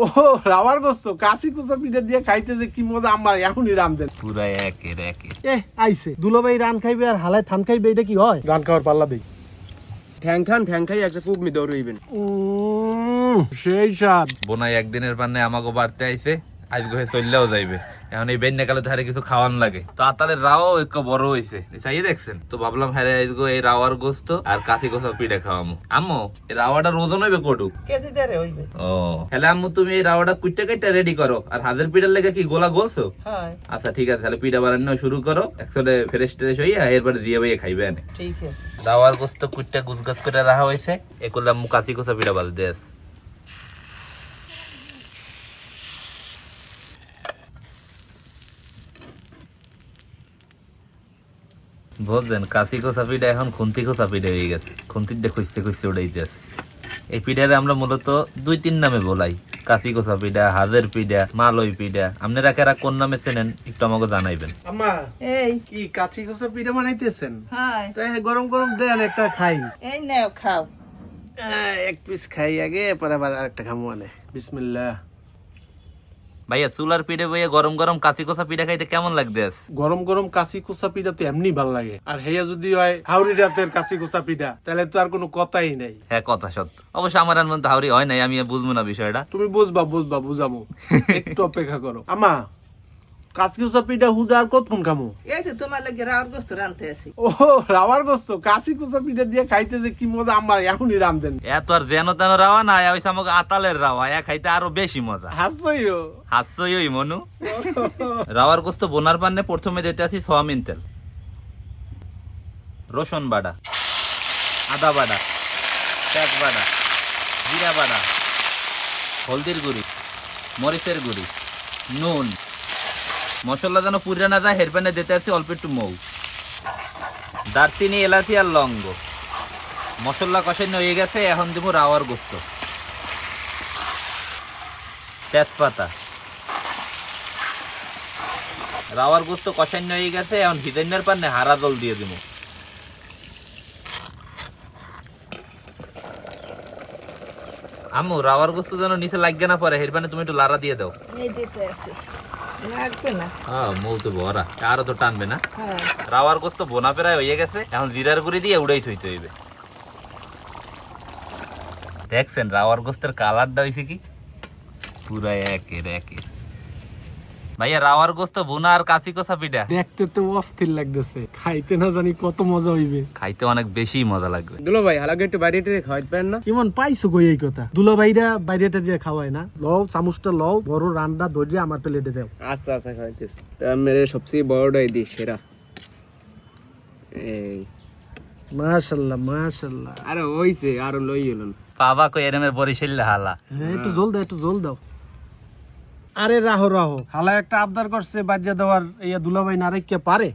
ও রাওয়ার গোস্ত কাশি কুচা পিঠা দিয়ে খাইতে যে কি মজা আমার এখনই রামদেন পুরা একের একের। আইছে দুলাভাই রান খাইবে আর হালায় থান খাইবে, এটা কি হয়? রান খাওয়ার পাল্লা দেই। ঠ্যাং খাই একটা খুব মি দৌড়ইবেন। সেই স্বাদ। বোনাই একদিনের পান্নে আমাকে বাড়তে আইছে, আজকে হয়ে চললেও যাইবে। এখন এই বেন্যা কালে ধারে কিছু খাওয়ান লাগে, তো আতালের রাও একটু বড় হয়েছে চাই দেখছেন, তো ভাবলাম হ্যাঁ আজকে এই রাওয়ার গোস্ত আর কাঠি কোসা পিঠা খাওয়ামো। আম্মু এই রাওয়াটার ওজন হইবে কটুক? কেজি দেড়ে হইবে। ও তাহলে আম্মু তুমি এই রাওয়াটা কুইটা কাইটা রেডি করো, আর হাজার পিঠার লেগে কি গোলা গোলছো? হ্যাঁ আচ্ছা ঠিক আছে, তাহলে পিঠা বানানো শুরু করো। একসাথে ফ্রেশ ট্রেশ হইয়া এরপরে দিয়ে বাইয়ে খাইবে আনে। ঠিক আছে। রাওয়ার গোস্ত কুইটা গুছগাছ করে রাখা হয়েছে, এ করলাম কাঠি কোসা পিঠা বাজতে আছে। বুঝলেন, কাশি কোসা পিঠা এখন খুন্তি কোসা পিঠা হয়ে গেছে, খুন্তির দিয়ে খুঁজতে খুঁজতে উড়াইতে আছে। এই পিঠারে আমরা মূলত 2-3 নামে বলাই, কাশি কোসা পিঠা, হাজের পিঠা, মালই পিঠা। আপনারা কারা কোন নামে চেনেন একটু আমাকে জানাইবেন। আম্মা এই কি কাচি কুচা পিঠা বানাইতেছেন? হ্যাঁ তাই গরম গরম দেন একটা খাই। এই নাও খাও। এক পিস খাই আগে, পরে আবার আরেকটা খামো আনে। বিসমিল্লাহ। ভাইয়া চুলার পিঠে বইয়ে গরম গরম কাশি কোসা পিঠা খাইতে কেমন লাগতে আছে? গরম গরম কাশি কুচা পিঠা তো এমনি ভাল লাগে, আর হেয়া যদি হয় হাওড়ি রাতের কাশি কুচা পিঠা, তাহলে তো আর কোনো কথাই নাই। হ্যাঁ কথা সত্য, অবশ্য আমার আর মধ্যে হাওড়ি হয় নাই, আমি বুঝবো না বিষয়টা। তুমি বুঝবা বুঝামো, একটু অপেক্ষা করো। আমা কাশি কুচা পিঠা হুদা আর কতক্ষণ খামো? এই তো তোমার লাগে রাওয়ার গোস্ত রানতে আছি। ও রাওয়ার গোস্ত কাশি কুচা পিঠা দিয়ে খাইতে যে কি মজা আমার এখনই রামদেন। এত আর যেন তেন রাওয়া না, হইছে আমাকে আতালের রাওয়া, এ খাইতে আরো বেশি মজা। হাসইও হাস্যই মনু। রাওয়ার গোস্ত বোনার পান্নে প্রথমে দিতে আছি সোয়াবিন তেল, রসুন বাটা, আদা বাটা, পেঁয়াজ বাটা, জিরা বাটা, হলদির গুঁড়ি, মরিচের গুঁড়ি, নুন। মশলা যেন পুড়ে না যায়, হেরপানে দিতে আছি অল্প একটু মৌ, দারচিনি, এলাচি আর লঙ্গ। মশলা কষানো হয়ে গেছে, এখন দেবো রাওয়ার গোস্ত, তেজপাতা। রাওয়ার গোস্ত কষানো হয়ে গেছে, এখন হিদাইনার পান্নে হারা জল দিয়ে দিব। আম্মু রাওয়ার গোস্ত যেন নিচে লাগবে না পরে, হেরপানে তুমি একটু লাড়া দিয়ে দাও। এই দিতে আছি, লাগবে না। হ্যাঁ মৌ তো ভরা, আরো তো টানবে না। হ্যাঁ রাওয়ার গোস্ত বোনা প্রায় হয়ে গেছে, এখন জিরার গুঁড়ি দিয়ে উড়াই থইতে হইবে। দেখছেন রাওয়ার গোস্তের কালারটা হইছে কি পুরা একের একের। ভাইয়া রাওয়ার গোস্ত বোনা আর কাঁচি কষা পিঠা দেখতে তো অস্থির লাগতেছে, খাইতে না জানি কত মজা হইবে। খাইতে অনেক বেশি মজা লাগবে। দুলো ভাই হালাকে একটু বাইরে খাওয়াইতে পারেন না? কেমন পাইছো কই এই কথা? দুলাভাইরা বাইরেটা দিয়ে খাওয়ায় না? লও চামচটা লও, বড় রান্না ধরিয়ে আমার প্লেটে দাও। আচ্ছা আচ্ছা খাওয়াইতেছি। তা মেরে সবচেয়ে বড়টাই দিই সেরা। এই মাশাআল্লাহ মাশাআল্লাহ। আরে হইছে, আরো লই এলেন। বাবা কই এরমের বরিশাল হালা। হ্যাঁ একটু জল দাও। আরে রাহো হালা একটা আবদার করছে বাজিয়া দেওয়ার, এই দুলাভাই না রেখে পারে?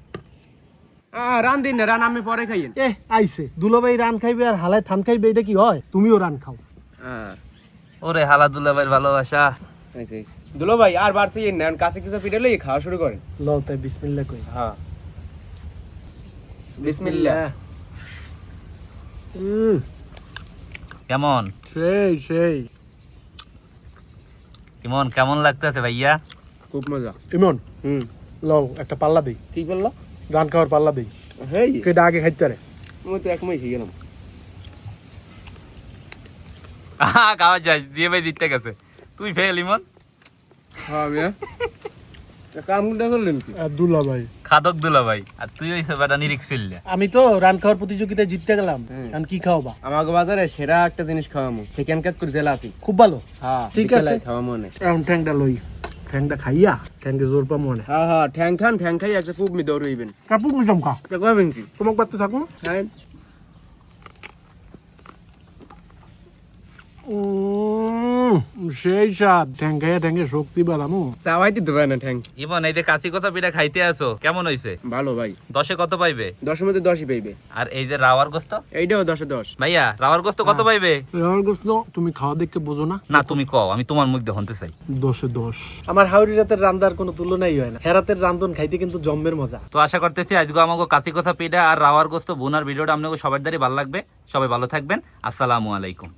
রান দিন না, রান আমি পরে খাইয়েন। আইছে দুলাভাই রান খাইবে আর হালায় থান খাইবে, এটা কি হয়? তুমিও রান খাও। ওরে হালা দুলাভাইয়ের ভালোবাসা। দুলো ভাই আর বাড়ছে নেন, কাছে কিছু পিঠে লই খাওয়া শুরু করেন। লও তাই বিসমিল্লাহ কই। হ্যাঁ বিসমিল্লাহ। কেমন সেই কেমন কেমন লাগতেছে ভাইয়া? খুব মজা। ইমন লও একটা পাল্লা দেই। কি বললো? রান খাওয়ার পাল্লা দেই। হেই কেডা আগে খাইতে পারে? আমি তো একমই খেয়ে গেলাম। খাওয়া যায়, দিয়ে ভাই দিতে গেছে, তুই ফেল ইমন। হ্যাঁ মিয়া কামটা করলেন কি? দুলাভাই খাদক দুলাভাই, আর তুই ওই সেবাটা নিরিখ ছিললে। আমি তো রান খাওয়ার প্রতিযোগিতায় জিততে গেলাম, এখন কি খাওয়াবা? আমাকে বাজারে সেরা একটা জিনিস খাওয়ামু, সেকেন্ড কাট করে জেলাপি। খুব ভালো। হ্যাঁ ঠিক আছে খাওয়ামু না। এখন ঠ্যাংটা লই, ঠ্যাংটা খাইয়া ঠ্যাংকে জোর পাবো মনে। হ্যাঁ ঠ্যাং খাই একটা খুব মি দৌড়ইবেন। কাপুক মিটাম খা, তা কইবেন কি? তোমাকে বাড়তে থাকো। হ্যাঁ সেই স্বাদ, ঠ্যাং খাইয়া ঠ্যাংকে শক্তি বাড়ামো। চাওয়াই দিতে পারে না ঠ্যাং। ইমন এই যে কাঁচি কষা পিঠা খাইতে আছো, কেমন হইছে? ভালো ভাই, 10-এ কত পাইবে? 10-এর মধ্যে 10ই পাইবে। আর এই যে রাওয়ার গোস্ত, এইটাও 10-এ 10। ভাইয়া রাওয়ার গোস্ত কত পাইবে? রাওয়ার গোস্ত তুমি খাওয়া দেখে বোঝো না? না তুমি কও, আমি তোমার মুখ দিয়ে শুনতে চাই। 10-এ 10। আমার হাওড়ি রাতের রান্দার কোনো তুলনাই হয় না, হেরাতের রান্ধন খাইতে কিন্তু জম্মের মজা। তো আশা করতেছি আজকে আমাকে কাঁচি কষা পিঠা আর রাওয়ার গোস্ত বোনার ভিডিওটা আপনাকে সবার দ্বারাই ভালো লাগবে। সবাই ভালো থাকবেন, আসসালামু আলাইকুম।